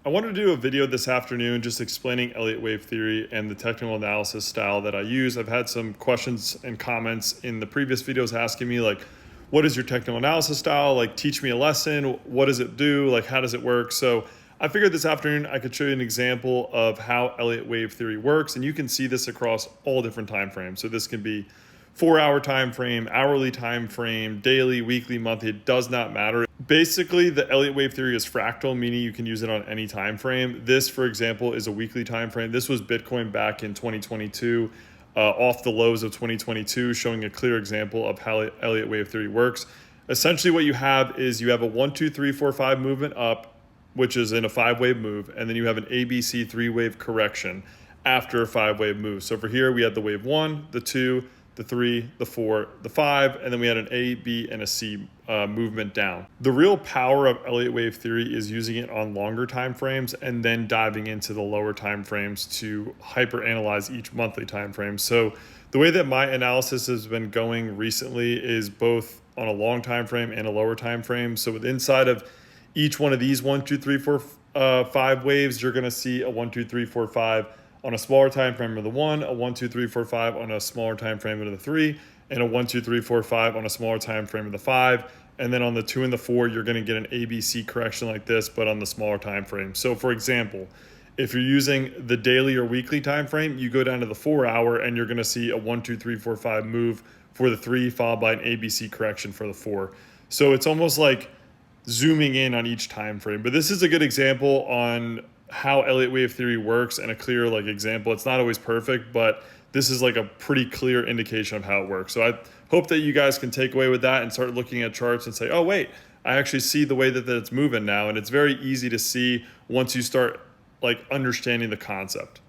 I wanted to do a video this afternoon just explaining Elliott wave theory and the technical analysis style that I use. I've had some questions and comments in the previous videos asking me like, what is your technical analysis style? Like, teach me a lesson. What does it do? Like, how does it work? So I figured this afternoon I could show you an example of how Elliott wave theory works. And you can see this across all different time frames. So this can be 4-hour time frame, hourly time frame, daily, weekly, monthly, it does not matter. Basically, the Elliott wave theory is fractal, meaning you can use it on any time frame. This, for example, is a weekly time frame. This was Bitcoin back in 2022, off the lows of 2022, showing a clear example of how Elliott wave theory works. Essentially, what you have is you have a 1, 2, 3, 4, 5 movement up, which is in a 5-wave move, and then you have an ABC 3-wave correction after a 5-wave move. So for here, we had the wave 1, the 2, the 3, the 4, the 5, and then we had an A, B, and a C movement down. The real power of Elliott wave theory is using it on longer time frames and then diving into the lower time frames to hyper analyze each monthly time frame. So the way that my analysis has been going recently is both on a long time frame and a lower time frame. So with inside of each one of these 1, 2, 3, 4, 5 waves, you're going to see a 1, 2, 3, 4, 5 on a smaller time frame of the 1, a 1, 2, 3, 4, 5 on a smaller time frame of the 3, and a 1, 2, 3, 4, 5 on a smaller time frame of the 5. And then on the 2 and the 4, you're going to get an ABC correction like this, but on the smaller time frame. So for example, if you're using the daily or weekly time frame, you go down to the 4-hour and you're going to see a 1, 2, 3, 4, 5 move for the 3, followed by an ABC correction for the 4. So it's almost like zooming in on each time frame. But this is a good example on how Elliott wave theory works and a clear example. It's not always perfect, but this is like a pretty clear indication of how it works. So I hope that you guys can take away with that and start looking at charts and say, oh wait, I actually see the way that it's moving now. And it's very easy to see once you start understanding the concept.